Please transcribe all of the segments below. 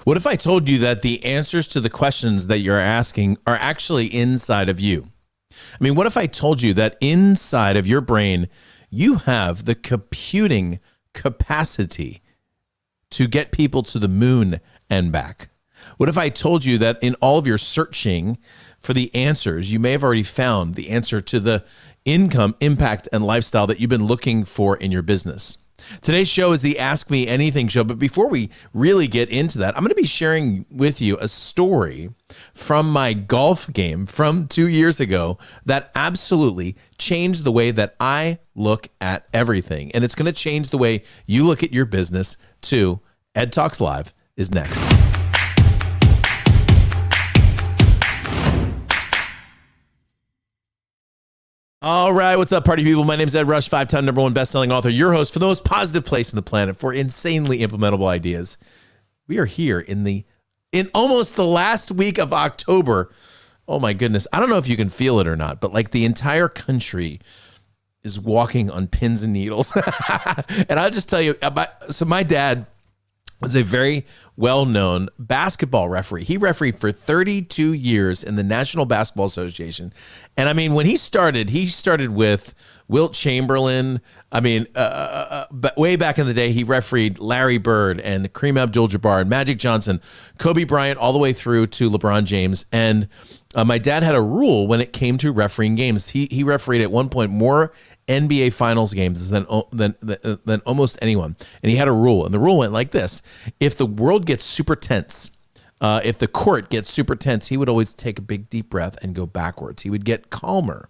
What if I told you that the answers to the questions that you're asking are actually inside of you? I mean, what if I told you that inside of your brain, you have the computing capacity to get people to the moon and back? What if I told you that in all of your searching for the answers, you may have already found the answer to the income, impact, and lifestyle that you've been looking for in your business? Today's show is the Ask Me Anything show, but before we really get into that, I'm going to be sharing with you a story from my golf game from 2 years ago that absolutely changed the way that I look at everything. And it's going to change the way you look at your business too. EdTalks Live is next. All right, what's up, party people? My name is Ed Rush, 5-time #1 best-selling author, your host for the most positive place on the planet for insanely implementable ideas. We are here in almost the last week of October. Oh my goodness. I don't know if you can feel it or not, but like the entire country is walking on pins and needles. And I'll just tell you, so my dad was a very well-known basketball referee. He refereed for 32 years in the National Basketball Association. And I mean, when he started with Wilt Chamberlain. I mean, way back in the day, he refereed Larry Bird and Kareem Abdul-Jabbar and Magic Johnson, Kobe Bryant, all the way through to LeBron James. And my dad had a rule when it came to refereeing games. He refereed at one point more NBA Finals games than almost anyone. And he had a rule, and the rule went like this: if the world gets super tense, if the court gets super tense, he would always take a big deep breath and go backwards. He would get calmer.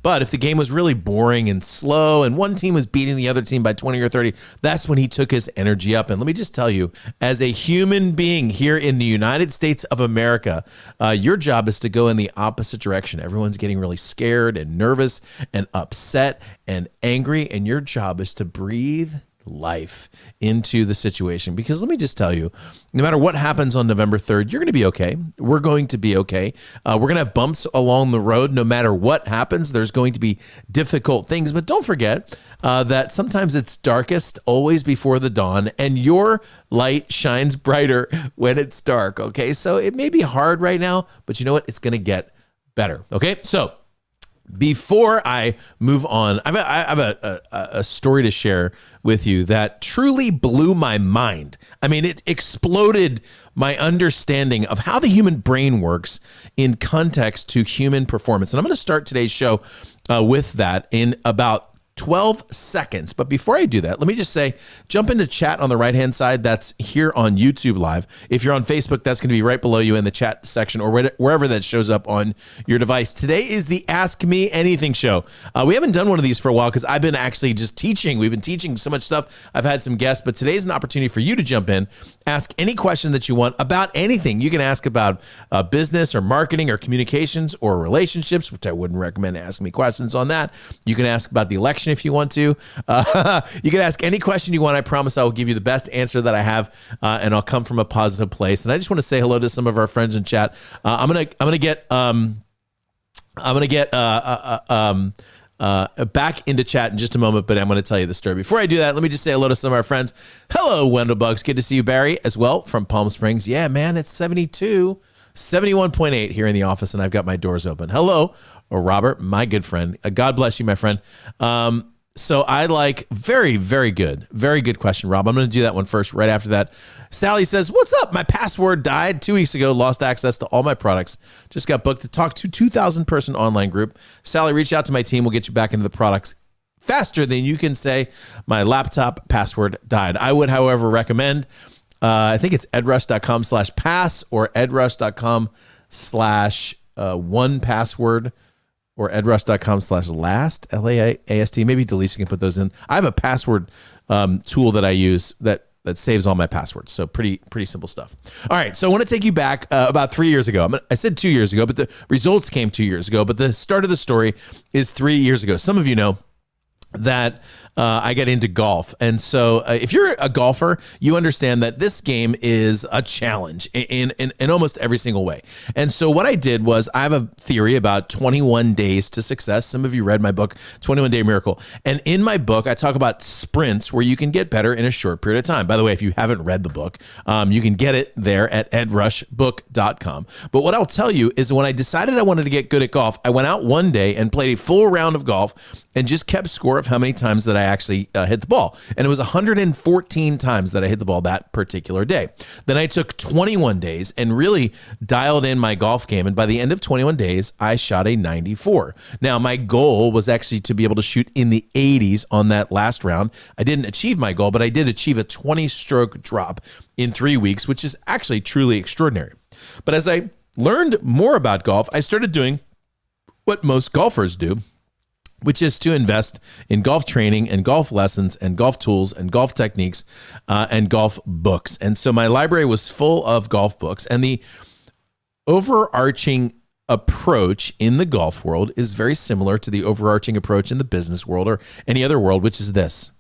But if the game was really boring and slow and one team was beating the other team by 20 or 30, that's when he took his energy up. And let me just tell you, as a human being here in the United States of America, your job is to go in the opposite direction. Everyone's getting really scared and nervous and upset and angry, and your job is to breathe life into the situation. Because let me just tell you, no matter what happens on November 3rd, you're going to be okay. We're going to be okay. We're going to have bumps along the road. No matter what happens, there's going to be difficult things. But don't forget that sometimes it's darkest always before the dawn, and your light shines brighter when it's dark. Okay, so it may be hard right now, but you know what? It's going to get better. Okay, so before I move on, I have a story to share with you that truly blew my mind. I mean, it exploded my understanding of how the human brain works in context to human performance. And I'm going to start today's show with that in about 12 seconds. But before I do that, let me just say, jump into chat on the right-hand side. That's here on YouTube Live. If you're on Facebook, that's going to be right below you in the chat section or wherever that shows up on your device. Today is the Ask Me Anything show. We haven't done one of these for a while because I've been actually just teaching. We've been teaching so much stuff. I've had some guests, but today's an opportunity for you to jump in, ask any question that you want about anything. You can ask about business or marketing or communications or relationships, which I wouldn't recommend asking me questions on that. You can ask about the election if you want to. You can ask any question you want. I promise I will give you the best answer that I have, and I'll come from a positive place. And I just want to say hello to some of our friends in chat. I'm gonna get back into chat in just a moment, but I'm going to tell you the story. Before I do that, let me just say hello to some of our friends. Hello, Wendell Bugs. Good to see you, Barry, as well from Palm Springs. Yeah, man, it's 71.8 here in the office, and I've got my doors open. Hello, Robert, my good friend. God bless you, my friend. So I like very good question, Rob. I'm going to do that one first. Right after that, Sally says, "What's up? My password died 2 weeks ago. Lost access to all my products. Just got booked to talk to 2,000 person online group. Sally, reach out to my team. We'll get you back into the products faster than you can say my laptop password died." I would, however, recommend. I think it's edrush.com/pass or edrush.com/1password. or edrush.com/last, LAAST. Maybe Delisa can put those in. I have a password tool that I use that saves all my passwords. So pretty simple stuff. All right. So I want to take you back about 3 years ago. I said 2 years ago, but the results came 2 years ago. But the start of the story is 3 years ago. Some of you know that I get into golf. And so if you're a golfer, you understand that this game is a challenge in almost every single way. And so what I did was, I have a theory about 21 days to success. Some of you read my book, 21 Day Miracle. And in my book, I talk about sprints where you can get better in a short period of time. By the way, if you haven't read the book, you can get it there at edrushbook.com. But what I'll tell you is, when I decided I wanted to get good at golf, I went out one day and played a full round of golf and just kept score of how many times that I actually hit the ball. And it was 114 times that I hit the ball that particular day. Then I took 21 days and really dialed in my golf game. And by the end of 21 days, I shot a 94. Now, my goal was actually to be able to shoot in the 80s on that last round. I didn't achieve my goal, but I did achieve a 20-stroke drop in 3 weeks, which is actually truly extraordinary. But as I learned more about golf, I started doing what most golfers do, which is to invest in golf training and golf lessons and golf tools and golf techniques and golf books. And so my library was full of golf books. And the overarching approach in the golf world is very similar to the overarching approach in the business world or any other world, which is this.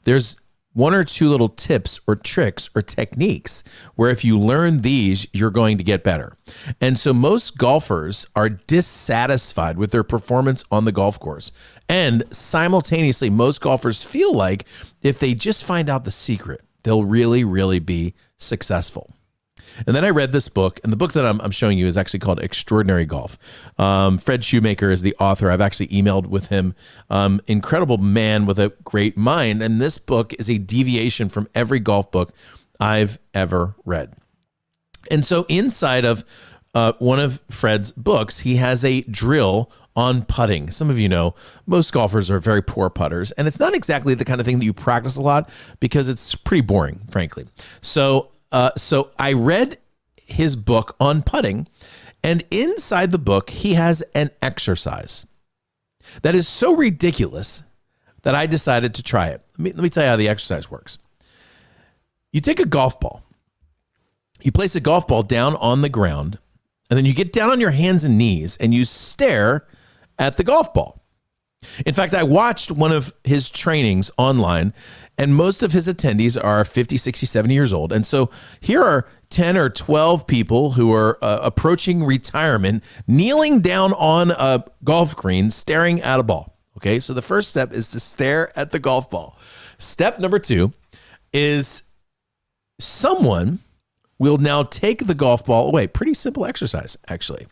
There's one or two little tips or tricks or techniques where if you learn these, you're going to get better. And so most golfers are dissatisfied with their performance on the golf course. And simultaneously, most golfers feel like if they just find out the secret, they'll really, really be successful. And then I read this book, and the book that I'm showing you is actually called Extraordinary Golf. Fred Shoemaker is the author. I've actually emailed with him. Incredible man with a great mind. And this book is a deviation from every golf book I've ever read. And so inside of one of Fred's books, he has a drill on putting. Some of you know, most golfers are very poor putters, and it's not exactly the kind of thing that you practice a lot because it's pretty boring, frankly. So I read his book on putting, and inside the book, he has an exercise that is so ridiculous that I decided to try it. Let me tell you how the exercise works. You take a golf ball, you place a golf ball down on the ground, and then you get down on your hands and knees and you stare at the golf ball. In fact, I watched one of his trainings online, and most of his attendees are 50, 60, 70 years old. And so here are 10 or 12 people who are approaching retirement, kneeling down on a golf green, staring at a ball. Okay, so the first step is to stare at the golf ball. Step number 2 is someone will now take the golf ball away. Pretty simple exercise, actually.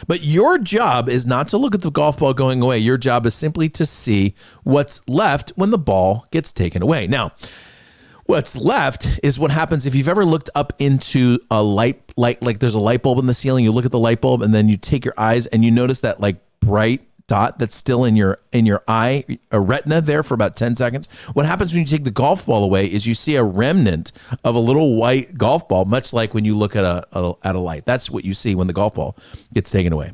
But your job is not to look at the golf ball going away. Your job is simply to see what's left when the ball gets taken away. Now, what's left is what happens if you've ever looked up into a light, like there's a light bulb in the ceiling. You look at the light bulb and then you take your eyes and you notice that like bright dot that's still in your eye, a retina there for about 10 seconds. What happens when you take the golf ball away is you see a remnant of a little white golf ball, much like when you look at a light. That's what you see when the golf ball gets taken away.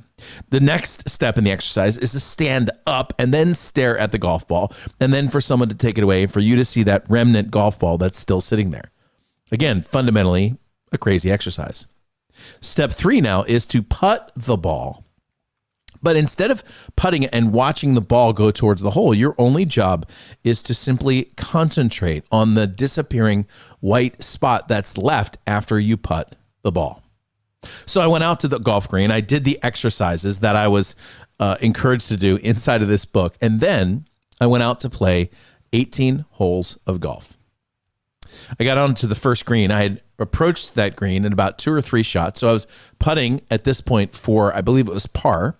The next step in the exercise is to stand up and then stare at the golf ball, and then for someone to take it away, for you to see that remnant golf ball that's still sitting there. Again, fundamentally a crazy exercise. Step 3 now is to putt the ball. But instead of putting it and watching the ball go towards the hole, your only job is to simply concentrate on the disappearing white spot that's left after you putt the ball. So I went out to the golf green. I did the exercises that I was encouraged to do inside of this book. And then I went out to play 18 holes of golf. I got onto the first green. I had approached that green in about 2 or 3 shots. So I was putting at this point for, I believe it was par.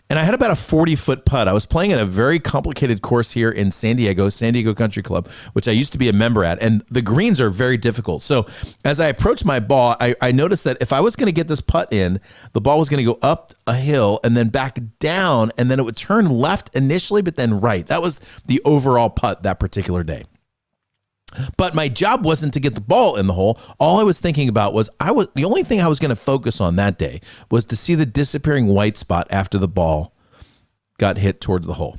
And I had about a 40-foot putt. I was playing at a very complicated course here in San Diego Country Club, which I used to be a member at. And the greens are very difficult. So as I approached my ball, I noticed that if I was going to get this putt in, the ball was going to go up a hill and then back down, and then it would turn left initially, but then right. That was the overall putt that particular day. But my job wasn't to get the ball in the hole. All I was thinking about was the only thing I was going to focus on that day was to see the disappearing white spot after the ball got hit towards the hole.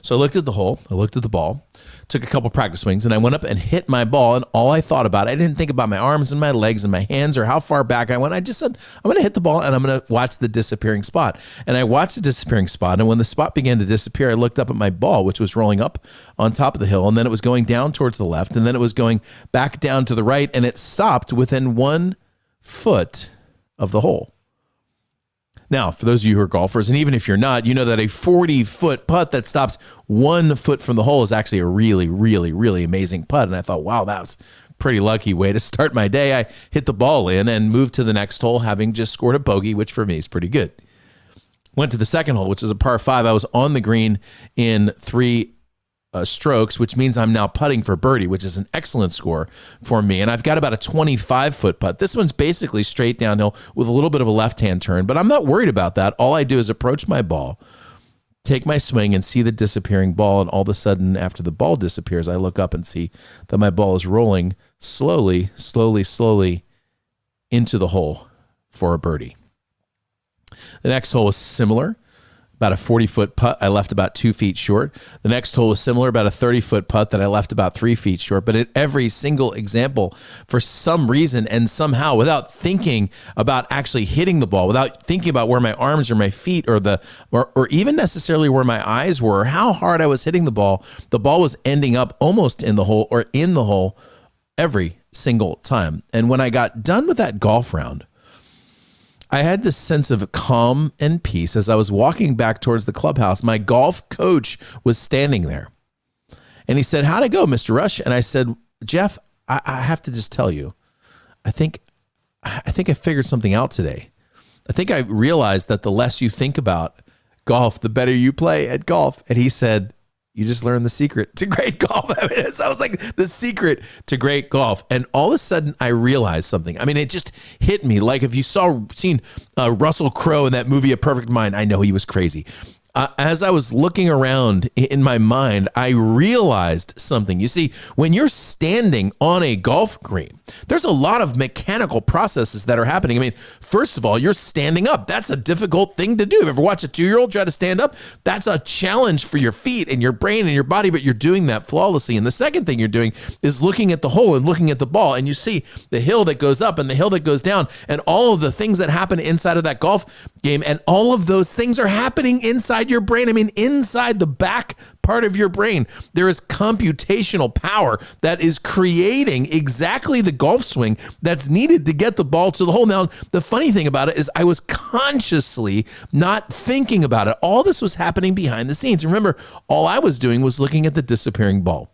So I looked at the hole, I looked at the ball, took a couple practice swings, and I went up and hit my ball. And all I thought about, I didn't think about my arms and my legs and my hands or how far back I went. I just said, I'm going to hit the ball and I'm going to watch the disappearing spot. And I watched the disappearing spot. And when the spot began to disappear, I looked up at my ball, which was rolling up on top of the hill. And then it was going down towards the left. And then it was going back down to the right. And it stopped within 1 foot of the hole. Now, for those of you who are golfers, and even if you're not, you know that a 40-foot putt that stops 1 foot from the hole is actually a really, really, really amazing putt. And I thought, wow, that was a pretty lucky way to start my day. I hit the ball in and moved to the next hole, having just scored a bogey, which for me is pretty good. Went to the second hole, which is a par 5. I was on the green in 3 strokes, which means I'm now putting for birdie, which is an excellent score for me. And I've got about a 25-foot putt. This one's basically straight downhill with a little bit of a left-hand turn, but I'm not worried about that. All I do is approach my ball, take my swing, and see the disappearing ball. And all of a sudden, after the ball disappears, I look up and see that my ball is rolling slowly, slowly, slowly into the hole for a birdie. The next hole was similar. About a 40-foot putt I left about 2 feet short. The next hole was similar, about a 30-foot putt that I left about 3 feet short. But at every single example, for some reason and somehow, without thinking about actually hitting the ball, without thinking about where my arms or my feet or even necessarily where my eyes were, or how hard I was hitting the ball was ending up almost in the hole or in the hole every single time. And when I got done with that golf round, I had this sense of calm and peace as I was walking back towards the clubhouse. My golf coach was standing there. And he said, "How'd it go, Mr. Rush?" And I said, "Jeff, I have to just tell you, I think I figured something out today. I think I realized that the less you think about golf, the better you play at golf." And he said, "You just learned the secret to great golf." I mean, so I was like, the secret to great golf. And all of a sudden I realized something. I mean, it just hit me. Like if you seen Russell Crowe in that movie, A Perfect Mind, I know he was crazy. As I was looking around in my mind, I realized something. You see, when you're standing on a golf green, there's a lot of mechanical processes that are happening. I mean, first of all, you're standing up. That's a difficult thing to do. If you ever watch a 2-year-old try to stand up, that's a challenge for your feet and your brain and your body, but you're doing that flawlessly. And the second thing you're doing is looking at the hole and looking at the ball, and you see the hill that goes up and the hill that goes down and all of the things that happen inside of that golf game. And all of those things are happening inside your brain. I mean, inside the back part of your brain, there is computational power that is creating exactly the golf swing that's needed to get the ball to the hole. Now, the funny thing about it is I was consciously not thinking about it. All this was happening behind the scenes. Remember, all I was doing was looking at the disappearing ball.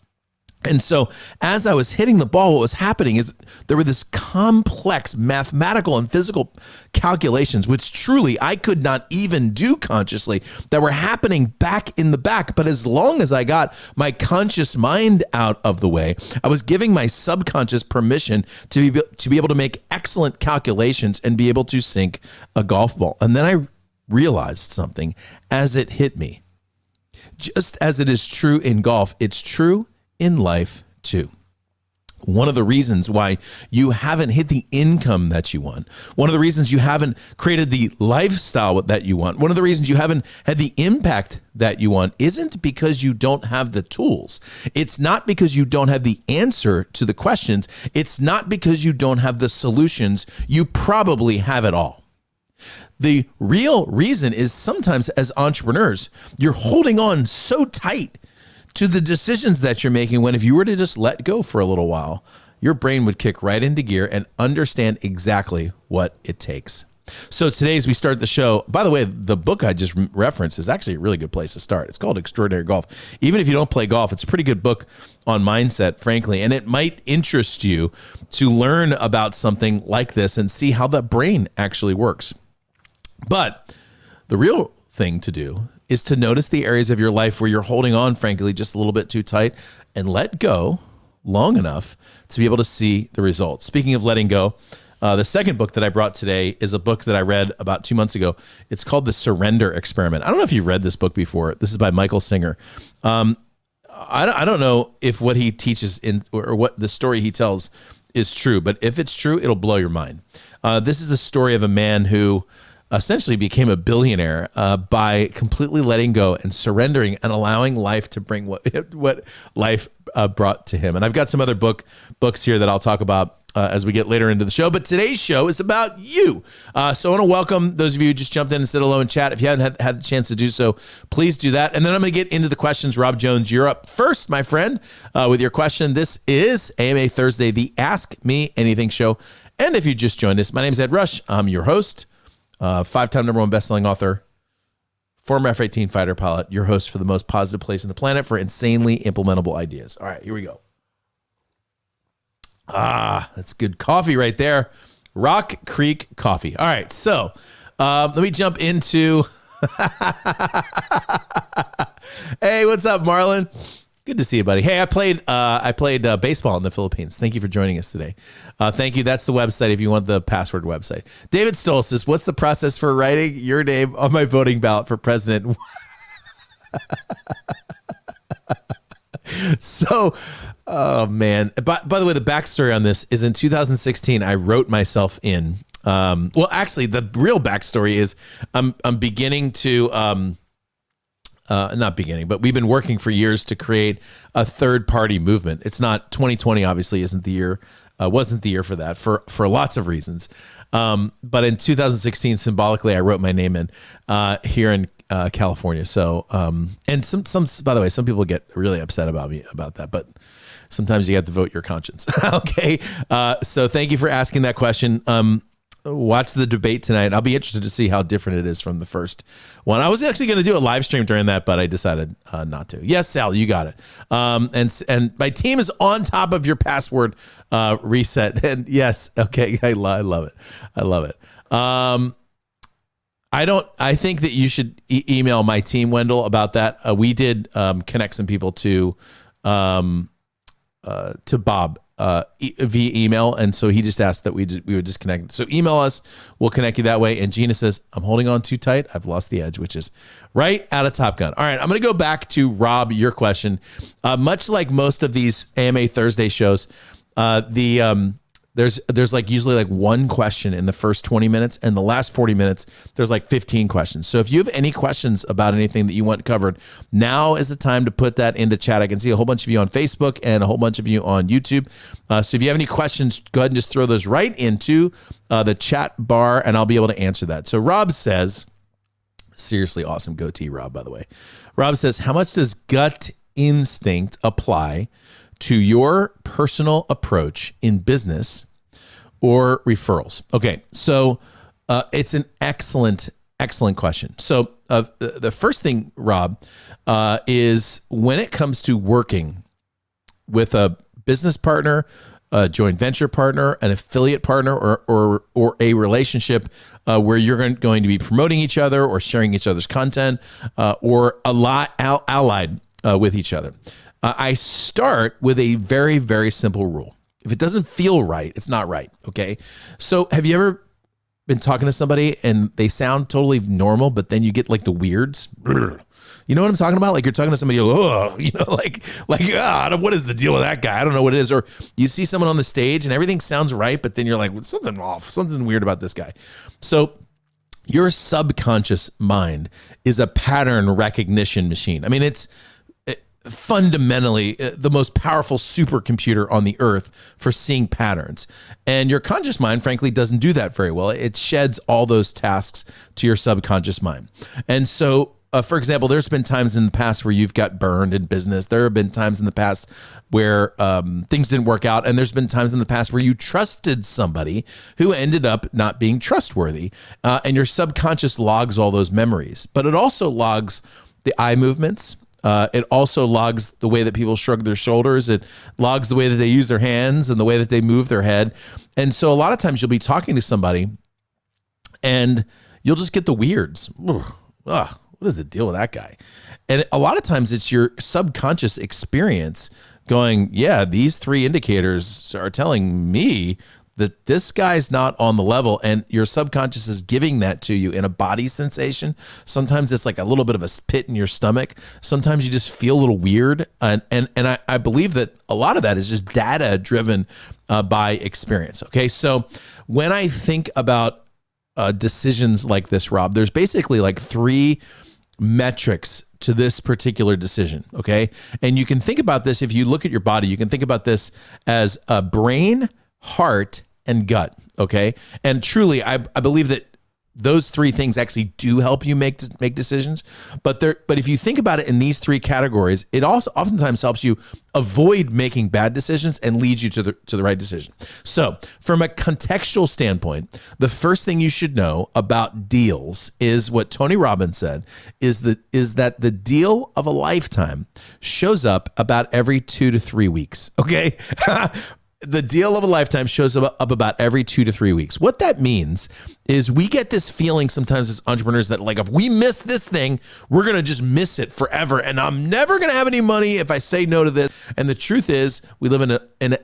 And so as I was hitting the ball, what was happening is there were this complex mathematical and physical calculations, which truly I could not even do consciously, that were happening back in the back. But as long as I got my conscious mind out of the way, I was giving my subconscious permission to be able to make excellent calculations and be able to sink a golf ball. And then I realized something as it hit me. Just as it is true in golf, it's true in life too. One of the reasons why you haven't hit the income that you want, one of the reasons you haven't created the lifestyle that you want, one of the reasons you haven't had the impact that you want isn't because you don't have the tools. It's not because you don't have the answer to the questions. It's not because you don't have the solutions. You probably have it all. The real reason is sometimes as entrepreneurs, you're holding on so tight to the decisions that you're making, when if you were to just let go for a little while, your brain would kick right into gear and understand exactly what it takes. So today, as we start the show, by the way, the book I just referenced is actually a really good place to start. It's called Extraordinary Golf. Even if you don't play golf, it's a pretty good book on mindset, frankly, and it might interest you to learn about something like this and see how the brain actually works. But the real thing to do is to notice the areas of your life where you're holding on, frankly, just a little bit too tight, and let go long enough to be able to see the results. Speaking of letting go, the second book that I brought today is a book that I read about 2 months ago. It's called The Surrender Experiment. I don't know if you've read this book before. This is by Michael Singer. I don't know if what he teaches or what the story he tells is true, but if it's true, it'll blow your mind. This is the story of a man who essentially became a billionaire by completely letting go and surrendering and allowing life to bring what life brought to him. And I've got some other books here that I'll talk about as we get later into the show. But today's show is about you. So I want to welcome those of you who just jumped in and said hello in chat. If you haven't had the chance to do so, please do that. And then I'm going to get into the questions. Rob Jones, you're up first, my friend, with your question. This is AMA Thursday, the Ask Me Anything show. And if you just joined us, my name is Ed Rush. I'm your host, 5-time #1 best-selling author, former F-18 fighter pilot, your host for the most positive place on the planet for insanely implementable ideas. All right, here we go. That's good coffee right there. Rock Creek Coffee. All right, so let me jump into... Hey, what's up, Marlon? Good to see you, buddy. Hey, I played baseball in the Philippines. Thank you for joining us today. Thank you. That's the website if you want the password website. David Stoll says, what's the process for writing your name on my voting ballot for president? So, oh, man. By the way, the backstory on this is in 2016, I wrote myself in. Well, actually, the real backstory is I'm beginning to... not beginning, but we've been working for years to create a third-party movement. It's not 2020, obviously, isn't the year, wasn't the year for that for lots of reasons. But in 2016, symbolically, I wrote my name in here in California. So, and some, by the way, some people get really upset about me about that, but sometimes you have to vote your conscience. Okay. So thank you for asking that question. Watch the debate tonight. I'll be interested to see how different it is from the first one. I was actually going to do a live stream during that, but I decided not to. Yes, Sal, you got it. And my team is on top of your password reset. And yes, okay, I love it. I love it. I think that you should email my team, Wendell, about that. We did connect some people to Bob via email, and so he just asked that we would disconnect. So email us, we'll connect you that way. And Gina says, I'm holding on too tight, I've lost the edge, which is right out of Top Gun. All right, I'm going to go back to Rob, your question. Much like most of these AMA Thursday shows, there's like usually like one question in the first 20 minutes, and the last 40 minutes there's like 15 questions. So if you have any questions about anything that you want covered, now is the time to put that into chat. I can see a whole bunch of you on Facebook and a whole bunch of you on YouTube. So if you have any questions, go ahead and just throw those right into the chat bar, and I'll be able to answer that. So Rob says, seriously awesome goatee, Rob, by the way. Rob says, how much does gut instinct apply to your personal approach in business or referrals? Okay, so it's an excellent question. So the first thing, Rob, is when it comes to working with a business partner, a joint venture partner, an affiliate partner, or a relationship where you're going to be promoting each other or sharing each other's content, or allied with each other. I start with a very, very simple rule. If it doesn't feel right, it's not right, okay? So have you ever been talking to somebody and they sound totally normal, but then you get like the weirds? You know what I'm talking about? Like you're talking to somebody, what is the deal with that guy? I don't know what it is. Or you see someone on the stage and everything sounds right, but then you're like, something off, something weird about this guy. So your subconscious mind is a pattern recognition machine. I mean, it's fundamentally the most powerful supercomputer on the earth for seeing patterns. And your conscious mind, frankly, doesn't do that very well. It sheds all those tasks to your subconscious mind. And so, for example, there's been times in the past where you've got burned in business. There have been times in the past where things didn't work out. And there's been times in the past where you trusted somebody who ended up not being trustworthy. And your subconscious logs all those memories. But it also logs the eye movements. It also logs the way that people shrug their shoulders. It logs the way that they use their hands and the way that they move their head. And so a lot of times you'll be talking to somebody and you'll just get the weirds. What is the deal with that guy? And a lot of times it's your subconscious experience going, yeah, these three indicators are telling me that this guy's not on the level, and your subconscious is giving that to you in a body sensation. Sometimes it's like a little bit of a pit in your stomach. Sometimes you just feel a little weird. And I believe that a lot of that is just data driven by experience. Okay. So when I think about decisions like this, Rob, there's basically like 3 metrics to this particular decision. Okay. And you can think about this. If you look at your body, you can think about this as a brain, heart, and gut. Okay. And truly, I believe that those 3 things actually do help you make decisions. But if you think about it in these 3 categories, it also oftentimes helps you avoid making bad decisions and leads you to the right decision. So from a contextual standpoint, the first thing you should know about deals is what Tony Robbins said, is that the deal of a lifetime shows up about every 2 to 3 weeks. Okay. The deal of a lifetime shows up about every 2 to 3 weeks. What that means is we get this feeling sometimes as entrepreneurs that like, if we miss this thing, we're going to just miss it forever. And I'm never going to have any money if I say no to this. And the truth is we live in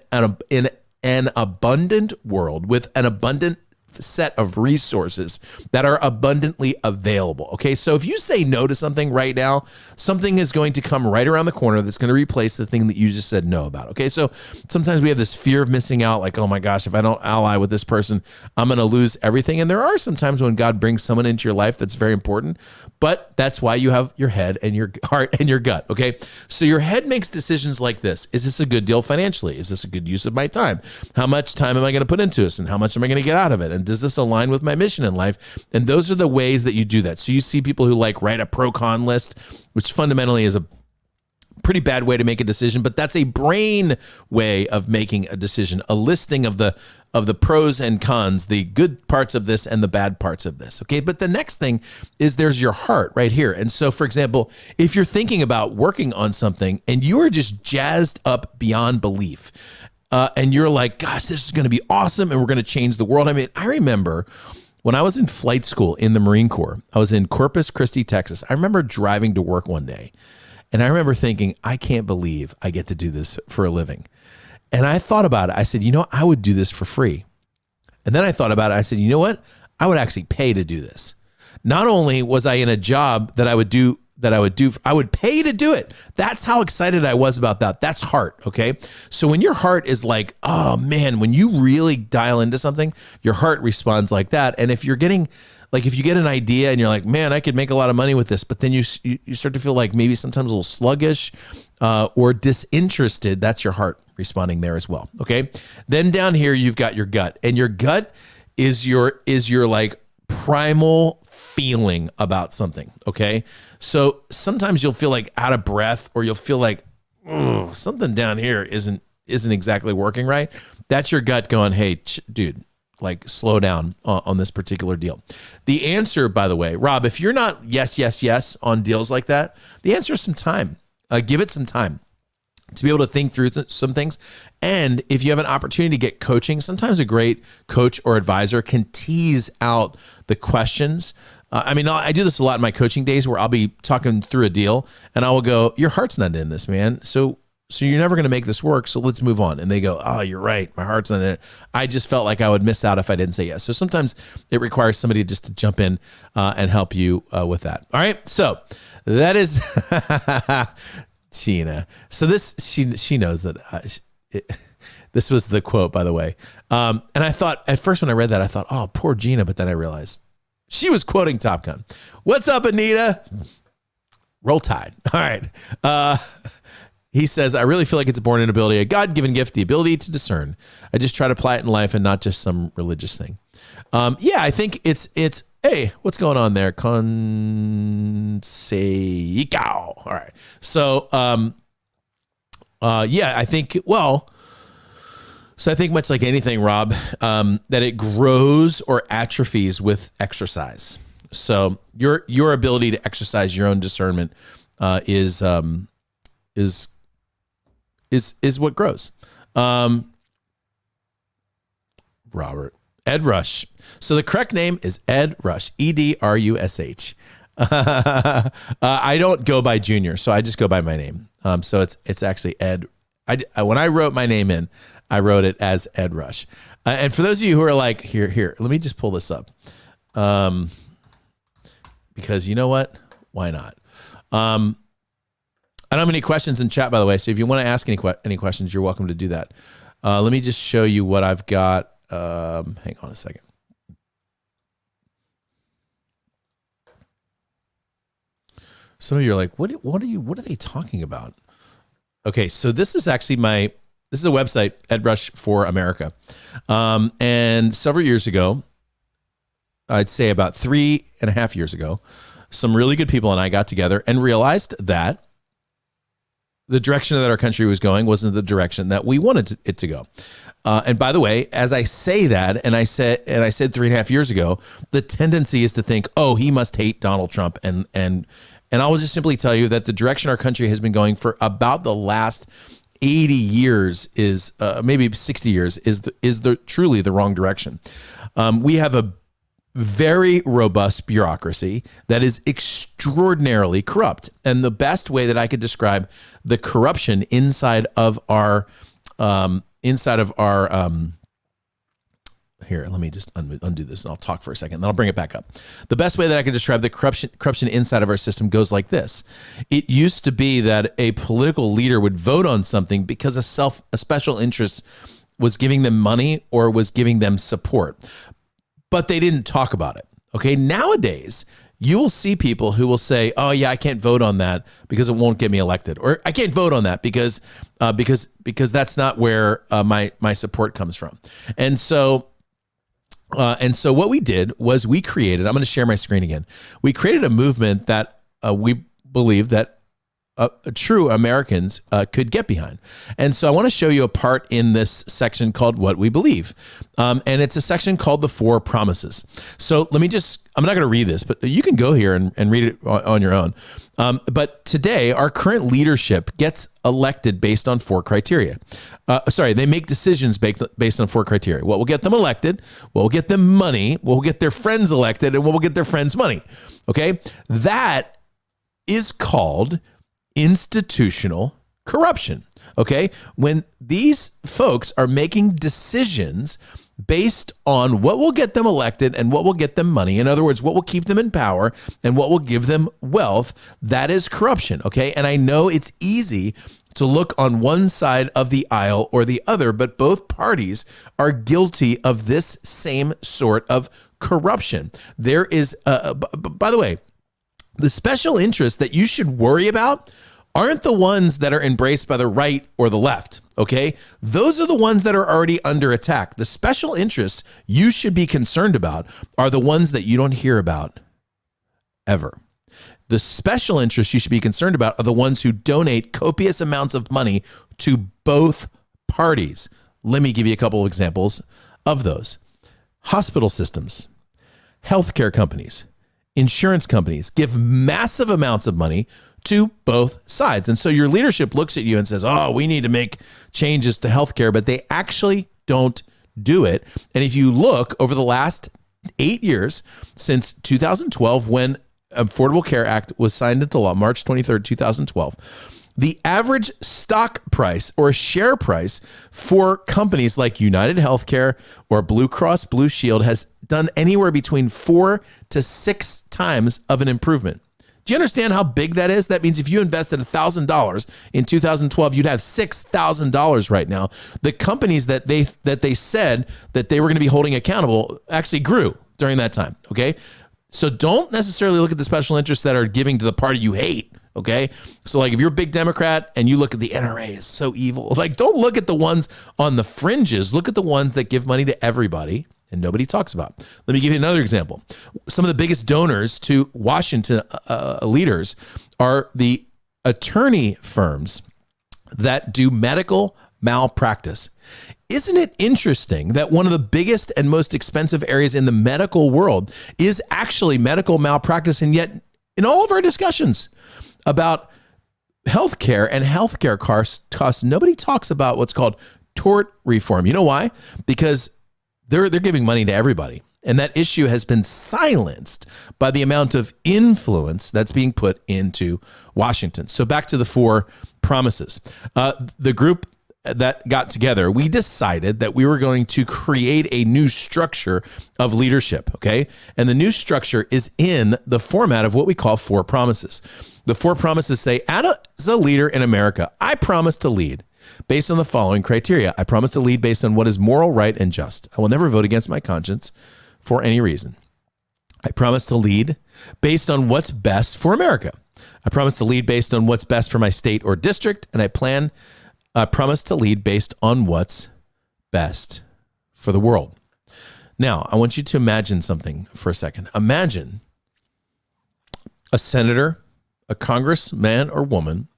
an abundant world with an abundant set of resources that are abundantly available. Okay. So if you say no to something right now, something is going to come right around the corner that's going to replace the thing that you just said no about. Okay. So sometimes we have this fear of missing out, like, oh my gosh, if I don't ally with this person, I'm going to lose everything. And there are some times when God brings someone into your life that's very important, but that's why you have your head and your heart and your gut. Okay. So your head makes decisions like this. Is this a good deal financially? Is this a good use of my time? How much time am I going to put into this? And how much am I going to get out of it? And does this align with my mission in life? And those are the ways that you do that. So you see people who like write a pro-con list, which fundamentally is a pretty bad way to make a decision, but that's a brain way of making a decision, a listing of the pros and cons, the good parts of this and the bad parts of this. Okay. But the next thing is there's your heart right here. And so, for example, if you're thinking about working on something and you are just jazzed up beyond belief, and you're like, gosh, this is going to be awesome and we're going to change the world. I mean, I remember when I was in flight school in the Marine Corps, I was in Corpus Christi, Texas. I remember driving to work one day and I remember thinking, I can't believe I get to do this for a living. And I thought about it. I said, I would do this for free. And then I thought about it. I said, you know what? I would actually pay to do this. Not only was I in a job that I would pay to do it. That's how excited I was about that. That's heart. Okay. So when your heart is like, oh man, when you really dial into something, your heart responds like that. And if you get an idea and you're like, man, I could make a lot of money with this, but then you start to feel like maybe sometimes a little sluggish or disinterested, that's your heart responding there as well. Okay. Then down here, you've got your gut, and your gut is your like primal feeling about something. Okay. So sometimes you'll feel like out of breath, or you'll feel like, something down here isn't exactly working right. That's your gut going, hey, dude, like slow down on this particular deal. The answer, by the way, Rob, if you're not yes on deals like that, the answer is some time. Give it some time to be able to think through some things. And if you have an opportunity to get coaching, sometimes a great coach or advisor can tease out the questions. I do this a lot in my coaching days where I'll be talking through a deal and I will go, your heart's not in this, man. So you're never going to make this work. So let's move on. And they go, oh, you're right. My heart's not in it. I just felt like I would miss out if I didn't say yes. So sometimes it requires somebody just to jump in and help you with that. All right. So that is Sheena. So she knows that this was the quote, by the way. And I thought at first when I read that, I thought, oh, poor Gina. But then I realized she was quoting Top Gun. What's up, Anita? Roll Tide. All right. He says, I really feel like it's a born inability, a God-given gift, the ability to discern. I just try to apply it in life and not just some religious thing. I think it's hey, what's going on there? Conseikao. All right. So, I think, I think much like anything, Rob, that it grows or atrophies with exercise. So your ability to exercise your own discernment is what grows. Robert. Ed Rush. So the correct name is Ed Rush, Edrush. I don't go by Junior, so I just go by my name. So it's actually Ed. When I wrote my name in, I wrote it as Ed Rush. And for those of you who are like, here, let me just pull this up. Because you know what? Why not? I don't have any questions in chat, by the way. So if you want to ask any questions, you're welcome to do that. Let me just show you what I've got. Hang on a second. Some of you are like, what are they talking about? Okay, so this is actually this is a website, EdRush for America. And several years ago, I'd say about 3.5 years ago, some really good people and I got together and realized that the direction that our country was going wasn't the direction that we wanted it to go. And by the way, as I say that, and I said 3.5 years ago, the tendency is to think, oh, he must hate Donald Trump. And I will just simply tell you that the direction our country has been going for about the last 80 years is maybe 60 years is truly the wrong direction. We have a very robust bureaucracy that is extraordinarily corrupt. And the best way that I could describe the corruption inside of our here, let me just undo this and I'll talk for a second, then I'll bring it back up. The best way that I could describe the corruption inside of our system goes like this. It used to be that a political leader would vote on something because a special interest was giving them money or was giving them support, but they didn't talk about it. Okay. Nowadays, you will see people who will say, oh yeah, I can't vote on that because it won't get me elected. Or I can't vote on that because that's not where my support comes from. And so what we did was we created, I'm going to share my screen again. We created a movement that we believe that true Americans could get behind. And so I want to show you a part in this section called What We Believe. And it's a section called The Four Promises. So I'm not going to read this, but you can go here and read it on your own. But today, our current leadership gets elected based on four criteria. They make decisions based on four criteria. What will get them elected, what will get them money, what will get their friends elected, and what will get their friends money. Okay? That is called institutional corruption. Okay. When these folks are making decisions based on what will get them elected and what will get them money, in other words, what will keep them in power and what will give them wealth, that is corruption. Okay. And I know it's easy to look on one side of the aisle or the other, but both parties are guilty of this same sort of corruption. There is, by the way, the special interests that you should worry about aren't the ones that are embraced by the right or the left, okay? Those are the ones that are already under attack. The special interests you should be concerned about are the ones that you don't hear about ever. The special interests you should be concerned about are the ones who donate copious amounts of money to both parties. Let me give you a couple of examples of those. Hospital systems, healthcare companies, insurance companies give massive amounts of money to both sides. And so your leadership looks at you and says, oh, we need to make changes to healthcare, but they actually don't do it. And if you look over the last 8 years, since 2012, when Affordable Care Act was signed into law, March 23rd, 2012, the average stock price or share price for companies like United Healthcare or Blue Cross Blue Shield has done anywhere between 4 to 6 times of an improvement. Do you understand how big that is? That means if you invested $1,000 in 2012, you'd have $6,000 right now. The companies that they said that they were going to be holding accountable actually grew during that time. Okay. So don't necessarily look at the special interests that are giving to the party you hate. Okay. So like if you're a big Democrat and you look at the NRA is so evil, like don't look at the ones on the fringes, look at the ones that give money to everybody and nobody talks about. Let me give you another example. Some of the biggest donors to Washington leaders are the attorney firms that do medical malpractice. Isn't it interesting that one of the biggest and most expensive areas in the medical world is actually medical malpractice? And yet in all of our discussions about healthcare and healthcare costs, nobody talks about what's called tort reform. You know why? Because they're giving money to everybody. And that issue has been silenced by the amount of influence that's being put into Washington. So back to the four promises. The group that got together, we decided that we were going to create a new structure of leadership, okay? And the new structure is in the format of what we call four promises. The four promises say, as a leader in America, I promise to lead based on the following criteria. I promise to lead based on what is moral, right, and just. I will never vote against my conscience for any reason. I promise to lead based on what's best for America. I promise to lead based on what's best for my state or district, and I promise to lead based on what's best for the world. Now, I want you to imagine something for a second. Imagine a senator, a congressman or woman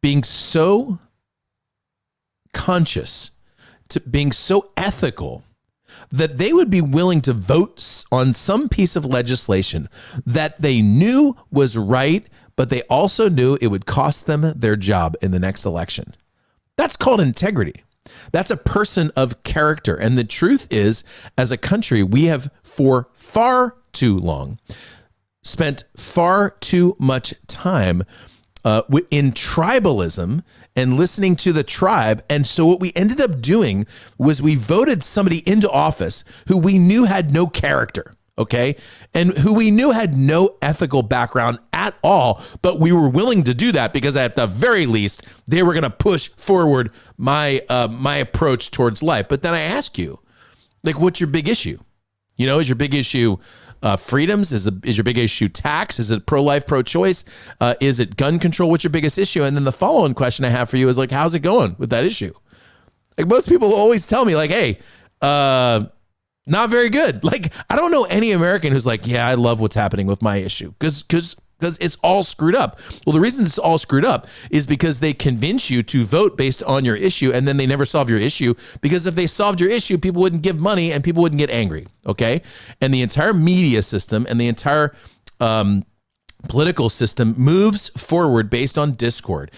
being so conscious, to being so ethical, that they would be willing to vote on some piece of legislation that they knew was right, but they also knew it would cost them their job in the next election. That's called integrity. That's a person of character. And the truth is, as a country, we have for far too long spent far too much time in tribalism and listening to the tribe. And so what we ended up doing was we voted somebody into office who we knew had no character, okay? And who we knew had no ethical background at all, but we were willing to do that because at the very least, they were going to push forward my approach towards life. But then I ask you, like, what's your big issue? You know, is your big issue freedoms? Is your big issue tax? Is it pro-life, pro-choice? Is it gun control? What's your biggest issue? And then the follow-on question I have for you is like, how's it going with that issue? Like most people always tell me like, hey, not very good. Like, I don't know any American who's like, yeah, I love what's happening with my issue because it's all screwed up. Well, the reason it's all screwed up is because they convince you to vote based on your issue, and then they never solve your issue, because if they solved your issue, people wouldn't give money and people wouldn't get angry, okay? And the entire media system and the entire political system moves forward based on discord.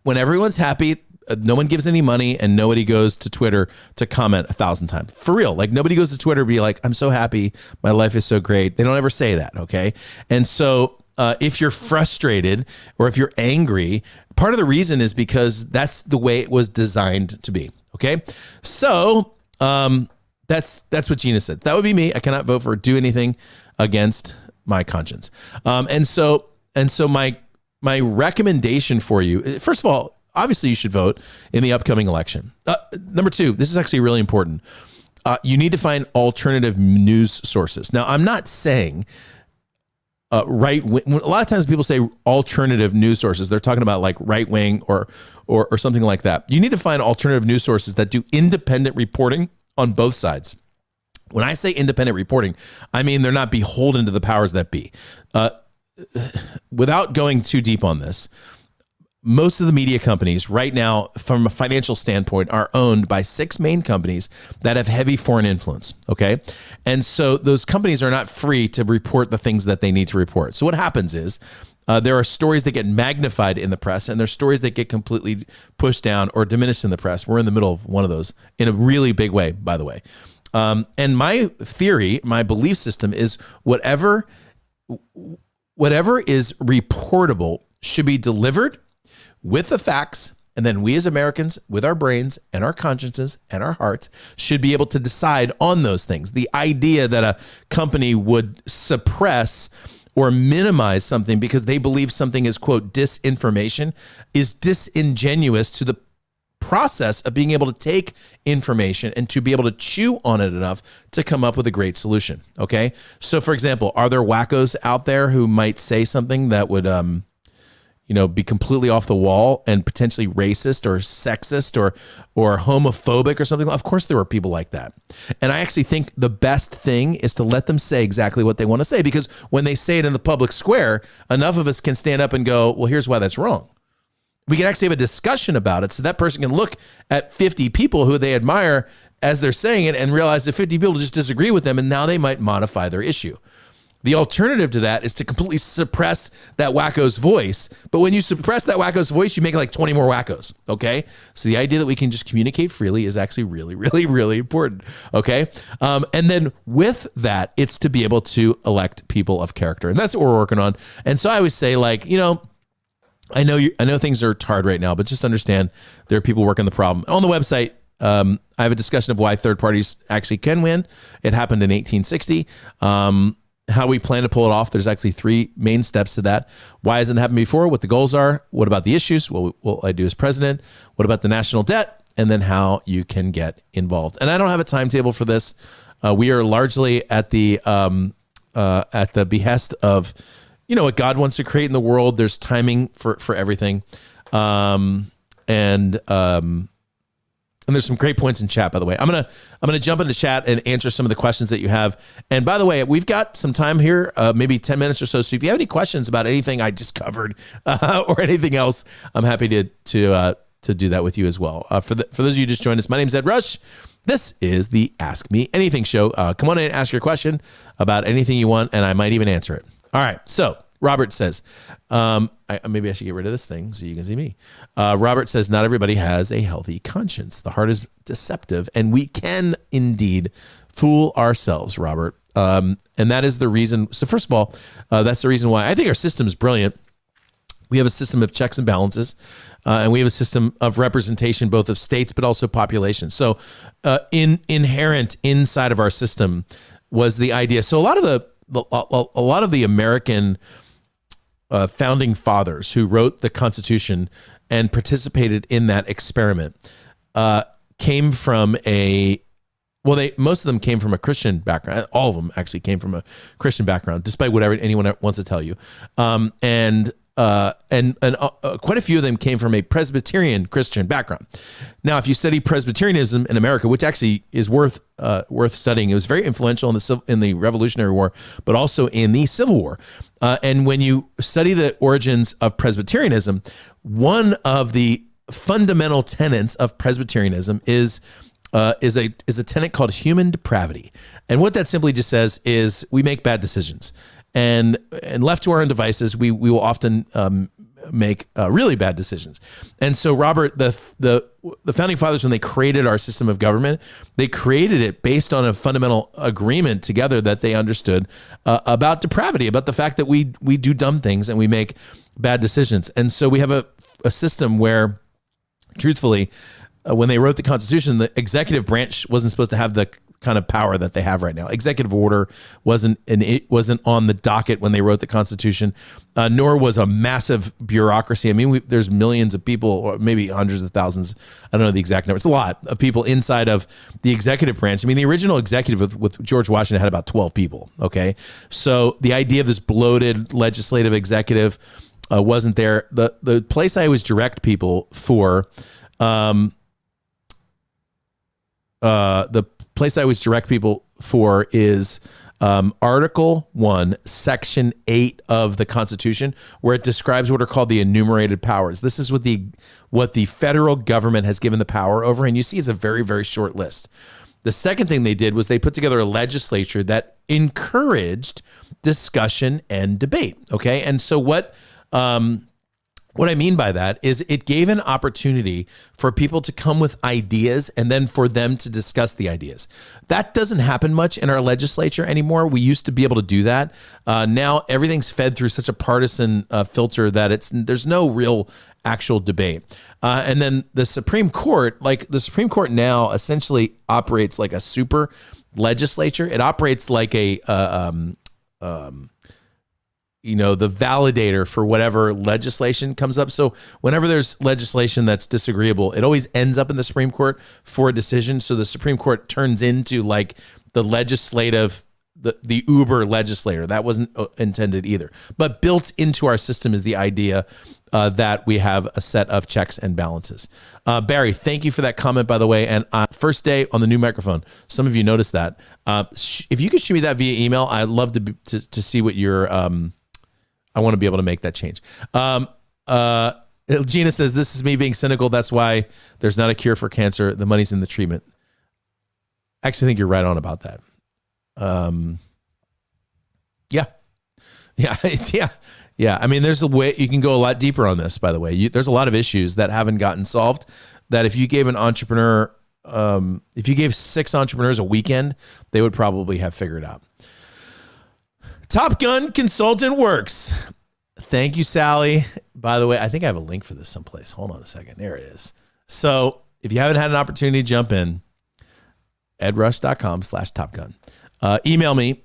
When everyone's happy, no one gives any money and nobody goes to Twitter to comment 1,000 times. For real, like nobody goes to Twitter to be like, I'm so happy, my life is so great. They don't ever say that, okay? And so if you're frustrated or if you're angry, part of the reason is because that's the way it was designed to be. Okay. So that's what Gina said. That would be me. I cannot vote for or do anything against my conscience. And so my recommendation for you, first of all, obviously you should vote in the upcoming election. Number two, this is actually really important. You need to find alternative news sources. Now, I'm not saying right wing. A lot of times people say alternative news sources, they're talking about like right wing or something like that. You need to find alternative news sources that do independent reporting on both sides. When I say independent reporting, I mean they're not beholden to the powers that be. Without going too deep on this, most of the media companies right now, from a financial standpoint, are owned by 6 main companies that have heavy foreign influence, okay? And so those companies are not free to report the things that they need to report. So what happens is there are stories that get magnified in the press, and there's stories that get completely pushed down or diminished in the press. We're in the middle of one of those in a really big way, by the way. And my theory, my belief system is whatever is reportable should be delivered with the facts, and then we as Americans, with our brains and our consciences and our hearts, should be able to decide on those things. The idea that a company would suppress or minimize something because they believe something is, quote, disinformation is disingenuous to the process of being able to take information and to be able to chew on it enough to come up with a great solution, okay? So, for example, are there wackos out there who might say something that would be completely off the wall and potentially racist or sexist or homophobic or something? Of course there are people like that. And I actually think the best thing is to let them say exactly what they want to say, because when they say it in the public square, enough of us can stand up and go, well, here's why that's wrong. We can actually have a discussion about it so that person can look at 50 people who they admire as they're saying it and realize that 50 people just disagree with them, and now they might modify their issue. The alternative to that is to completely suppress that wacko's voice. But when you suppress that wacko's voice, you make like 20 more wackos, okay? So the idea that we can just communicate freely is actually really, really, really important, okay? And then with that, it's to be able to elect people of character. And that's what we're working on. And so I always say, like, I know things are hard right now, but just understand there are people working the problem. On the website, I have a discussion of why third parties actually can win. It happened in 1860. How we plan to pull it off. There's actually 3 main steps to that. Why hasn't it happened before? What the goals are? What about the issues? What will I do as president? What about the national debt? And then how you can get involved. And I don't have a timetable for this. We are largely at the behest of you know, what God wants to create in the world. There's timing for everything. And there's some great points in chat, by the way. I'm gonna jump into chat and answer some of the questions that you have. And by the way, we've got some time here, maybe 10 minutes or so. So if you have any questions about anything I just covered or anything else, I'm happy to do that with you as well. For those of you who just joined us, my name's Ed Rush. This is the Ask Me Anything show. Come on in and ask your question about anything you want, and I might even answer it. All right. So Robert says, maybe I should get rid of this thing so you can see me. Robert says, not everybody has a healthy conscience. The heart is deceptive, and we can indeed fool ourselves, Robert. And that is the reason. So first of all, that's the reason why I think our system is brilliant. We have a system of checks and balances, and we have a system of representation, both of states, but also population. So inherent inside of our system was the idea. So a lot of the American founding fathers who wrote the Constitution and participated in that experiment came from most of them came from a Christian background. All of them actually came from a Christian background, despite whatever anyone wants to tell you. And quite a few of them came from a Presbyterian Christian background. Now, if you study Presbyterianism in America, which actually is worth studying, it was very influential in the Revolutionary War, but also in the Civil War. And when you study the origins of Presbyterianism, one of the fundamental tenets of Presbyterianism is a tenet called human depravity. And what that simply just says is we make bad decisions. And left to our own devices, we will often make really bad decisions. And so, Robert, the founding fathers, when they created our system of government, they created it based on a fundamental agreement together that they understood about depravity, about the fact that we do dumb things and we make bad decisions. And so we have a system where, truthfully, when they wrote the Constitution, the executive branch wasn't supposed to have the kind of power that they have right now. Executive order wasn't on the docket when they wrote the Constitution, nor was a massive bureaucracy. I mean, there's millions of people, or maybe hundreds of thousands. I don't know the exact number. It's a lot of people inside of the executive branch. I mean, the original executive with George Washington had about 12 people. Okay, so the idea of this bloated legislative executive wasn't there. The place I always direct people for, is Article 1, Section 8 of the Constitution, where it describes what are called the enumerated powers. This is what the federal government has given the power over, and you see it's a very, very short list. The second thing they did was they put together a legislature that encouraged discussion and debate, okay? And so what I mean by that is it gave an opportunity for people to come with ideas and then for them to discuss the ideas. That doesn't happen much in our legislature anymore. We used to be able to do that. Now everything's fed through such a partisan filter that there's no real actual debate. And then the Supreme Court now essentially operates like a super legislature. It operates like the validator for whatever legislation comes up. So whenever there's legislation that's disagreeable, it always ends up in the Supreme Court for a decision. So the Supreme Court turns into like the legislative, the Uber legislator. That wasn't intended either. But built into our system is the idea that we have a set of checks and balances. Barry, thank you for that comment, by the way. And first day on the new microphone, some of you noticed that. If you could shoot me that via email, I'd love to see what your I want to be able to make that change. Gina says, this is me being cynical. That's why there's not a cure for cancer. The money's in the treatment. I actually think you're right on about that. Yeah. I mean, there's a way you can go a lot deeper on this, by the way. There's a lot of issues that haven't gotten solved that if you gave an entrepreneur, if you gave 6 entrepreneurs a weekend, they would probably have figured out. Top Gun Consultant Works. Thank you, Sally. By the way, I think I have a link for this someplace. Hold on a second. There it is. So if you haven't had an opportunity to jump in, edrush.com/topgun. Email me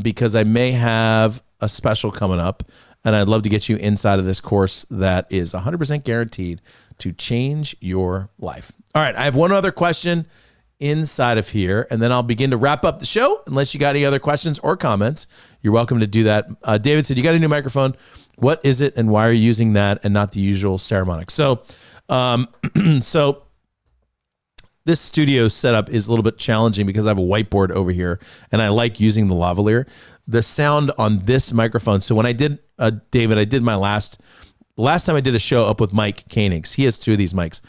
because I may have a special coming up, and I'd love to get you inside of this course that is 100% guaranteed to change your life. All right, I have one other question inside of here, and then I'll begin to wrap up the show. Unless you got any other questions or comments, you're welcome to do that. David said, you got a new microphone. What is it, and why are you using that and not the usual Ceremonic? So, so this studio setup is a little bit challenging because I have a whiteboard over here, and I like using the lavalier. The sound on this microphone. So when I did, David, I did my last time I did a show up with Mike Koenigs. He has 2 of these mics.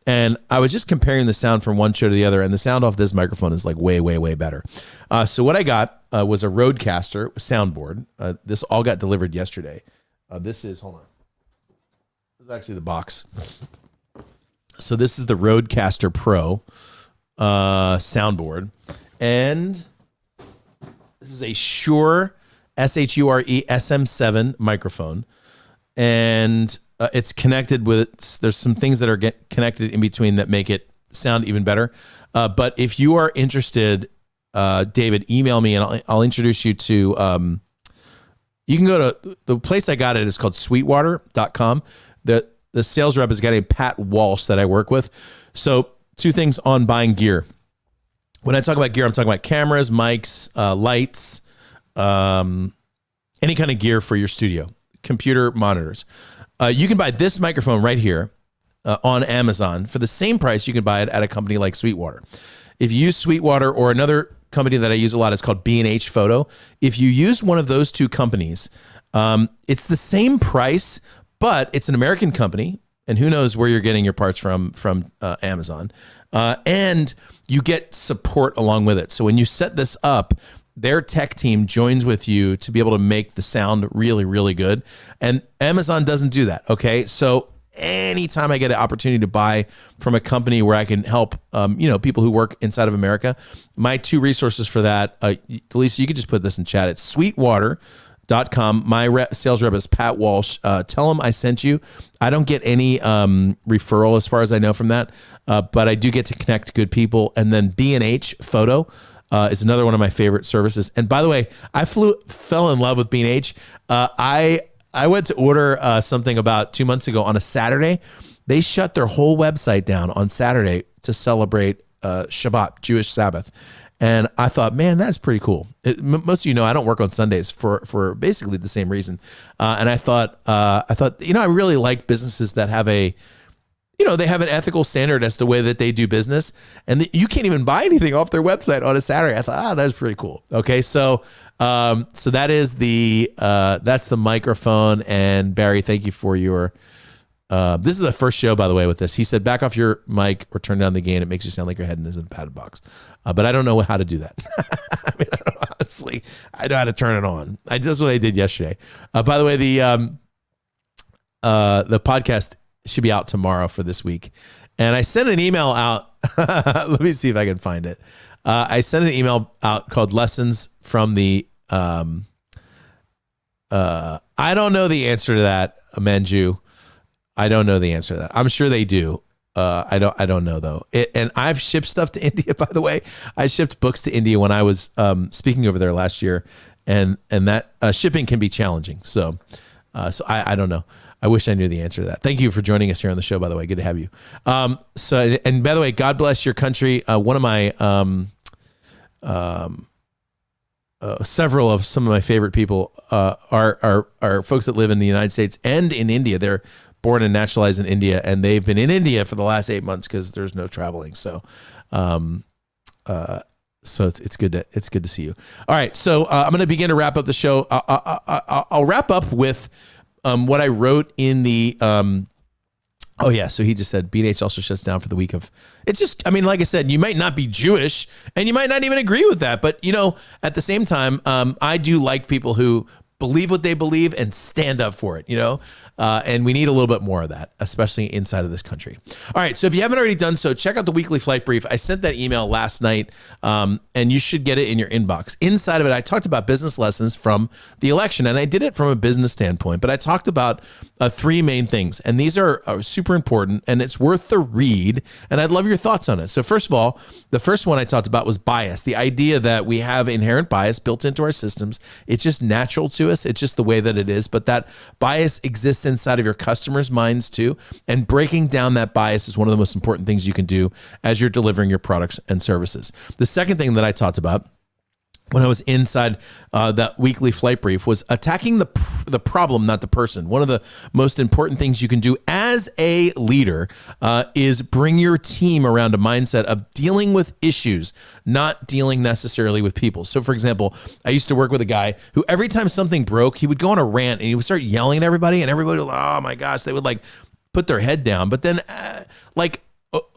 And I was just comparing the sound from one show to the other, and the sound off this microphone is like way, way, way better. So what I got was a Rodecaster soundboard. This all got delivered yesterday. This is, hold on. This is actually the box. So this is the Rodecaster Pro soundboard. And this is a Shure, S-H-U-R-E SM7 microphone. And it's connected with, there's some things that are connected in between that make it sound even better. But if you are interested, David, email me and I'll introduce you to, you can go to, the place I got it is called sweetwater.com. The sales rep is a guy named Pat Walsh that I work with. So 2 things on buying gear. When I talk about gear, I'm talking about cameras, mics, lights, any kind of gear for your studio, computer monitors. You can buy this microphone right here on Amazon for the same price you can buy it at a company like Sweetwater. If you use Sweetwater, or another company that I use a lot is called B&H Photo. If you use one of those 2 companies, it's the same price, but it's an American company, and who knows where you're getting your parts from Amazon. And you get support along with it. So when you set this up, their tech team joins with you to be able to make the sound really, really good. And Amazon doesn't do that, okay? So anytime I get an opportunity to buy from a company where I can help, people who work inside of America, my 2 resources for that, Lisa, you could just put this in chat. It's sweetwater.com. My sales rep is Pat Walsh. Tell him I sent you. I don't get any referral as far as I know from that, but I do get to connect good people. And then B&H Photo is another one of my favorite services. And by the way, I fell in love with B&H. I went to order something about 2 months ago on a Saturday. They shut their whole website down on Saturday to celebrate Shabbat, Jewish Sabbath. And I thought, man, that's pretty cool. Most of you know I don't work on Sundays for basically the same reason. And I thought, I really like businesses that have they have an ethical standard as to the way that they do business, and you can't even buy anything off their website on a Saturday. I thought, that's pretty cool. Okay, so that is that's the microphone. And Barry, thank you for your. This is the first show, by the way, with this. He said, back off your mic or turn down the gain. It makes you sound like your head is in a padded box. But I don't know how to do that. Honestly, I know how to turn it on. That's what I did yesterday. By the way, the podcast should be out tomorrow for this week. And I sent an email out. Let me see if I can find it. I sent an email out called Lessons from the, I don't know the answer to that, Manju. I don't know the answer to that. I'm sure they do. I don't know though. And I've shipped stuff to India, by the way. I shipped books to India when I was speaking over there last year, and that shipping can be challenging. So I don't know. I wish I knew the answer to that. Thank you for joining us here on the show, by the way. Good to have you. And by the way, God bless your country. One of my several of some of my favorite people are folks that live in the United States and in India. They're born and naturalized in India, and they've been in India for the last 8 months because there's no traveling. So, it's good to see you. All right, so I'm going to begin to wrap up the show. I'll wrap up with what I wrote in the. Oh yeah, so he just said B&H also shuts down for the week of. It's just, I mean, like I said, you might not be Jewish, and you might not even agree with that, but at the same time, I do like people who believe what they believe and stand up for it, and we need a little bit more of that, especially inside of this country. All right, so if you haven't already done so, check out the weekly flight brief. I sent that email last night, and you should get it in your inbox. Inside of it, I talked about business lessons from the election, and I did it from a business standpoint, but I talked about 3 main things, and these are super important, and it's worth the read, and I'd love your thoughts on it. So first of all, the first one I talked about was bias, the idea that we have inherent bias built into our systems. It's just natural to to us. It's just the way that it is. But that bias exists inside of your customers' minds too. And breaking down that bias is one of the most important things you can do as you're delivering your products and services. The second thing that I talked about when I was inside that weekly flight brief was attacking the problem, not the person. One of the most important things you can do as a leader is bring your team around a mindset of dealing with issues, not dealing necessarily with people. So for example, I used to work with a guy who every time something broke, he would go on a rant and he would start yelling at everybody, and everybody would, oh my gosh, they would like put their head down. But then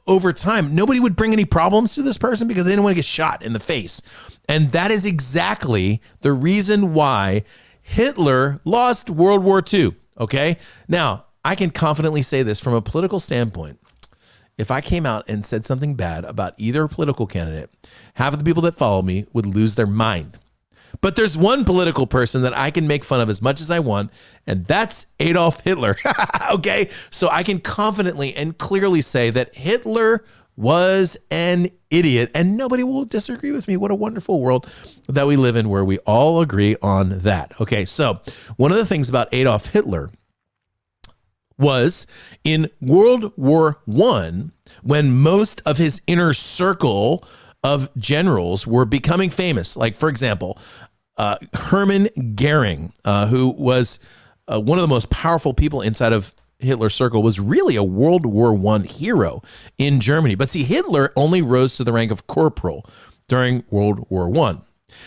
over time, nobody would bring any problems to this person because they didn't want to get shot in the face. And that is exactly the reason why Hitler lost World War II. Okay. Now, I can confidently say this from a political standpoint. If I came out and said something bad about either political candidate, half of the people that follow me would lose their mind. But there's one political person that I can make fun of as much as I want, and that's Adolf Hitler. Okay? So I can confidently and clearly say that Hitler was an idiot, and nobody will disagree with me. What a wonderful world that we live in where we all agree on that. Okay, so one of the things about Adolf Hitler was in World War I, when most of his inner circle of generals were becoming famous. Like, for example, Hermann Goering, who was one of the most powerful people inside of Hitler's circle, was really a World War I hero in Germany. But see, Hitler only rose to the rank of corporal during World War I.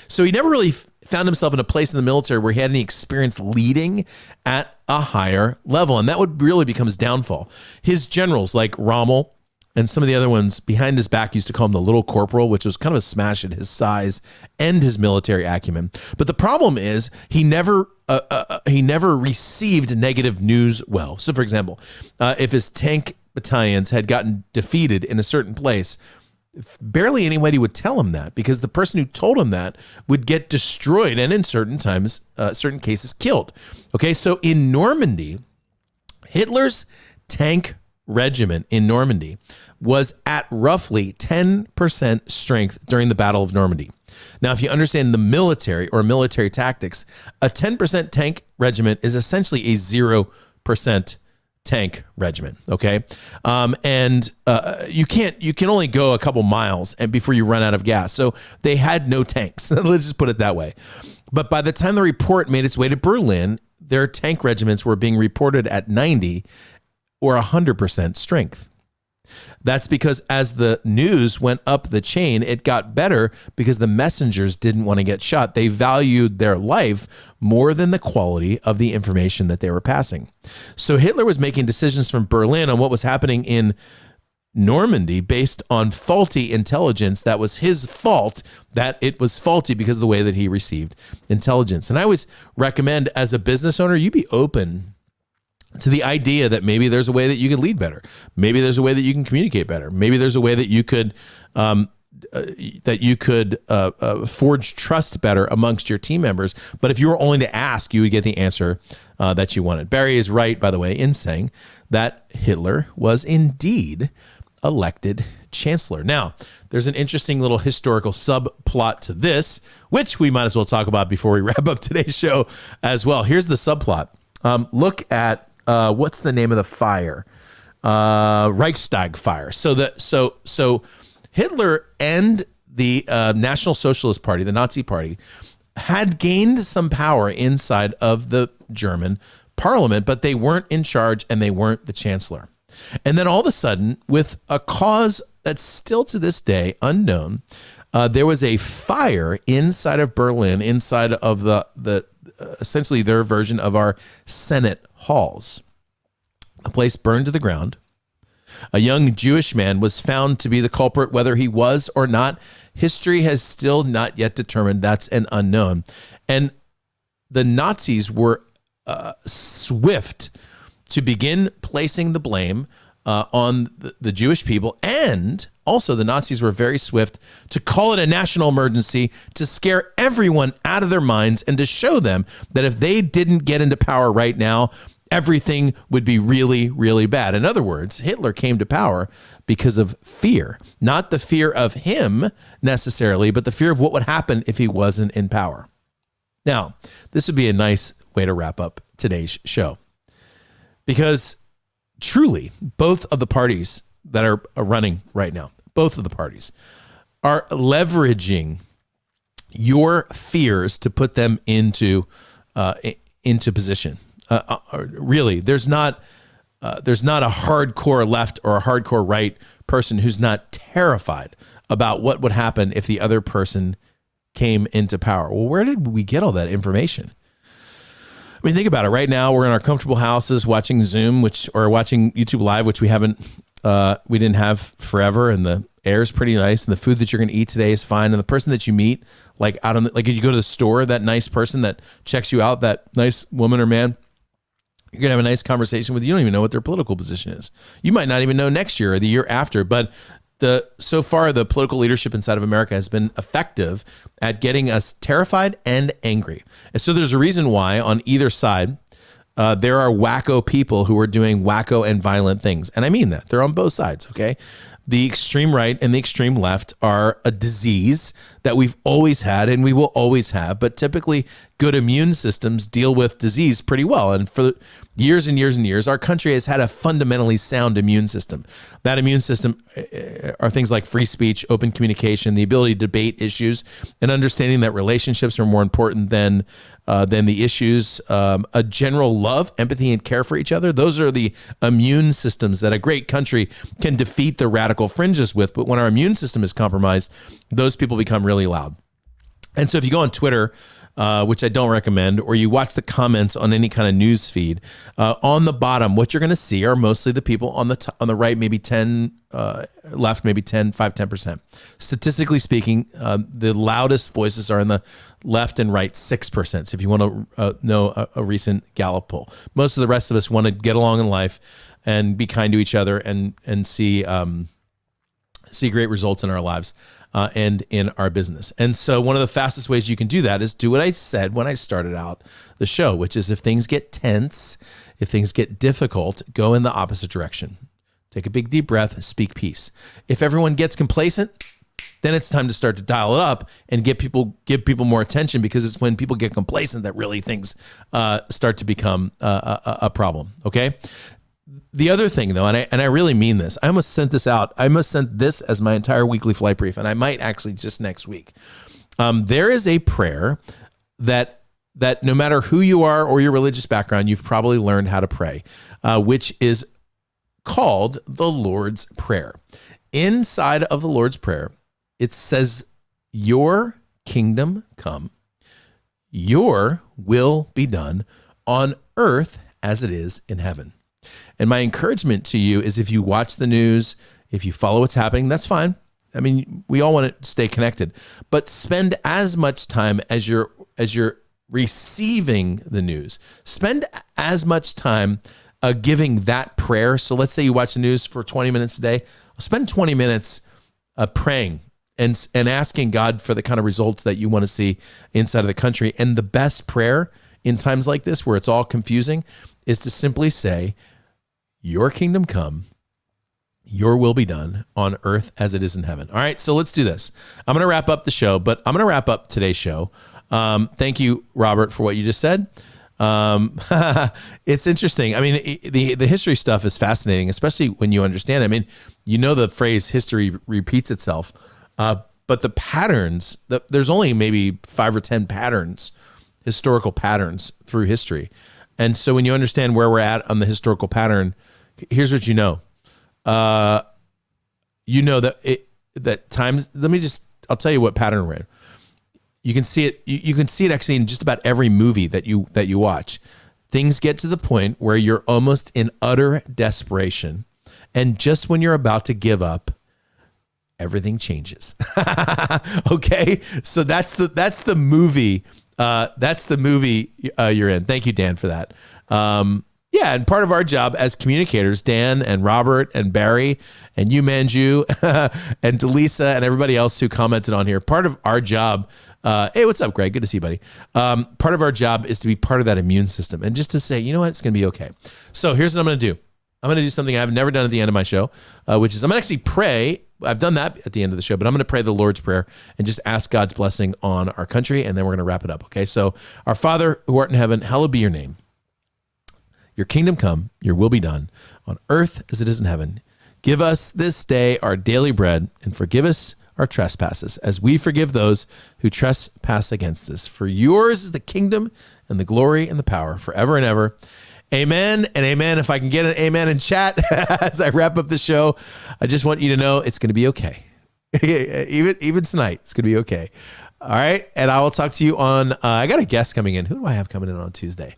So he never really found himself in a place in the military where he had any experience leading at a higher level. And that would really become his downfall. His generals like Rommel and some of the other ones behind his back used to call him the little corporal, which was kind of a smash at his size and his military acumen. But the problem is he never received negative news well. So for example, if his tank battalions had gotten defeated in a certain place, barely anybody would tell him that, because the person who told him that would get destroyed and in certain cases killed. Okay, so in Normandy, Hitler's tank regiment in Normandy was at roughly 10% strength during the Battle of Normandy. Now, if you understand the military or military tactics, a 10% tank regiment is essentially a 0% tank regiment. Okay. You can only go a couple miles and before you run out of gas. So they had no tanks. Let's just put it that way. But by the time the report made its way to Berlin, their tank regiments were being reported at 90 or 100% strength. That's because as the news went up the chain, it got better because the messengers didn't want to get shot. They valued their life more than the quality of the information that they were passing. So Hitler was making decisions from Berlin on what was happening in Normandy based on faulty intelligence. That was his fault, that it was faulty because of the way that he received intelligence. And I always recommend, as a business owner, you be open to the idea that maybe there's a way that you could lead better. Maybe there's a way that you can communicate better. Maybe there's a way that you could forge trust better amongst your team members. But if you were only to ask, you would get the answer that you wanted. Barry is right, by the way, in saying that Hitler was indeed elected chancellor. Now, there's an interesting little historical subplot to this, which we might as well talk about before we wrap up today's show as well. Here's the subplot. Look at what's the name of the fire? Reichstag fire. So Hitler and the National Socialist Party, the Nazi Party, had gained some power inside of the German parliament, but they weren't in charge and they weren't the chancellor. And then all of a sudden, with a cause that's still to this day unknown, there was a fire inside of Berlin, inside of the essentially their version of our Senate halls. The place burned to the ground. A young Jewish man was found to be the culprit. Whether he was or not, history has still not yet determined. That's an unknown. And the Nazis were swift to begin placing the blame on the Jewish people. And also the Nazis were very swift to call it a national emergency, to scare everyone out of their minds and to show them that if they didn't get into power right now, everything would be really, really bad. In other words, Hitler came to power because of fear, not the fear of him necessarily, but the fear of what would happen if he wasn't in power. Now, this would be a nice way to wrap up today's show, because truly, both of the parties that are running right now, both of the parties are leveraging your fears to put them into position. Really, there's not a hardcore left or a hardcore right person who's not terrified about what would happen if the other person came into power. Well, where did we get all that information? I mean, think about it. Right now, we're in our comfortable houses watching Zoom, or watching YouTube Live, which we didn't have forever, and the air is pretty nice, and the food that you're going to eat today is fine, and the person that you meet, like if you go to the store, that nice person that checks you out, that nice woman or man, you're going to have a nice conversation with. You don't even know what their political position is. You might not even know next year or the year after, but so far, the political leadership inside of America has been effective at getting us terrified and angry. And so there's a reason why on either side, there are wacko people who are doing wacko and violent things. And I mean that. They're on both sides, okay? The extreme right and the extreme left are a disease that we've always had and we will always have, but typically good immune systems deal with disease pretty well. And for years and years and years, our country has had a fundamentally sound immune system. That immune system are things like free speech, open communication, the ability to debate issues, and understanding that relationships are more important than the issues, a general love, empathy, and care for each other. Those are the immune systems that a great country can defeat the radical fringes with. But when our immune system is compromised, those people become really loud. And so if you go on Twitter, which I don't recommend, or you watch the comments on any kind of news feed, on the bottom, what you're going to see are mostly the people on the right, maybe 10, left, maybe 10%. Statistically speaking, the loudest voices are in the left and right 6%. So if you want to know a recent Gallup poll, most of the rest of us want to get along in life and be kind to each other and see great results in our lives. And in our business. And so one of the fastest ways you can do that is do what I said when I started out the show, which is if things get tense, if things get difficult, go in the opposite direction. Take a big deep breath, speak peace. If everyone gets complacent, then it's time to start to dial it up and give people more attention, because it's when people get complacent that really things start to become a problem. Okay. The other thing, though, and I really mean this, I almost sent this out. I almost sent this as my entire weekly flight brief, and I might actually just next week. There is a prayer that no matter who you are or your religious background, you've probably learned how to pray, which is called the Lord's Prayer. Inside of the Lord's Prayer, it says, "Your kingdom come, your will be done on earth as it is in heaven." And my encouragement to you is, if you watch the news, if you follow what's happening, that's fine. I mean, we all want to stay connected, but spend as much time as you're receiving the news. Spend as much time giving that prayer. So let's say you watch the news for 20 minutes a day. Spend 20 minutes praying and asking God for the kind of results that you want to see inside of the country. And the best prayer in times like this, where it's all confusing, is to simply say, "Your kingdom come, your will be done on earth as it is in heaven." All right, so let's do this. I'm going to wrap up the show, but I'm going to wrap up today's show. Thank you, Robert, for what you just said. It's interesting. I mean, the history stuff is fascinating, especially when you understand. I mean, you know the phrase "history repeats itself," but the patterns, there's only maybe 5 or 10 patterns, historical patterns through history. And so when you understand where we're at on the historical pattern, here's what you know. You know that times, I'll tell you what pattern we're in. You can see it. You can see it actually in just about every movie that you watch. Things get to the point where you're almost in utter desperation. And just when you're about to give up, everything changes. Okay. So that's the movie. That's the movie you're in. Thank you, Dan, for that. Yeah, and part of our job as communicators, Dan and Robert and Barry and you, Manju, and Delisa and everybody else who commented on here, part of our job, hey, what's up, Greg? Good to see you, buddy. Part of our job is to be part of that immune system and just to say, you know what, it's going to be okay. So here's what I'm going to do. I'm going to do something I've never done at the end of my show, which is I'm going to actually pray I've done that at the end of the show, but I'm going to pray the Lord's Prayer and just ask God's blessing on our country, and then we're going to wrap it up. Okay, so our Father who art in heaven, hallowed be your name. Your kingdom come, your will be done on earth as it is in heaven. Give us this day our daily bread, and forgive us our trespasses as we forgive those who trespass against us. For yours is the kingdom and the glory and the power forever and ever. Amen and amen. If I can get an amen in chat as I wrap up the show, I just want you to know it's going to be okay. even tonight, it's going to be okay. All right. And I will talk to you on, I got a guest coming in. Who do I have coming in on Tuesday?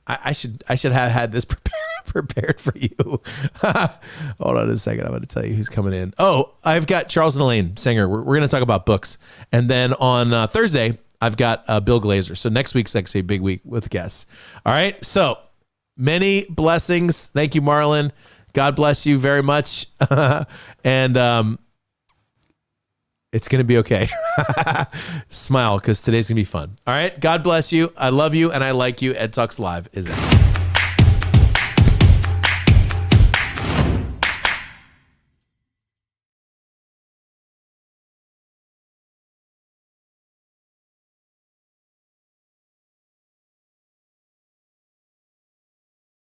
I should have had this prepared for you. Hold on a second. I'm going to tell you who's coming in. Oh, I've got Charles and Elaine Singer. We're going to talk about books. And then on Thursday, I've got Bill Glazer. So next week's actually a big week with guests. All right. So many blessings. Thank you, Marlon. God bless you very much. And it's going to be okay. Smile, because today's going to be fun. All right. God bless you. I love you and I like you. EdTalks Live is out.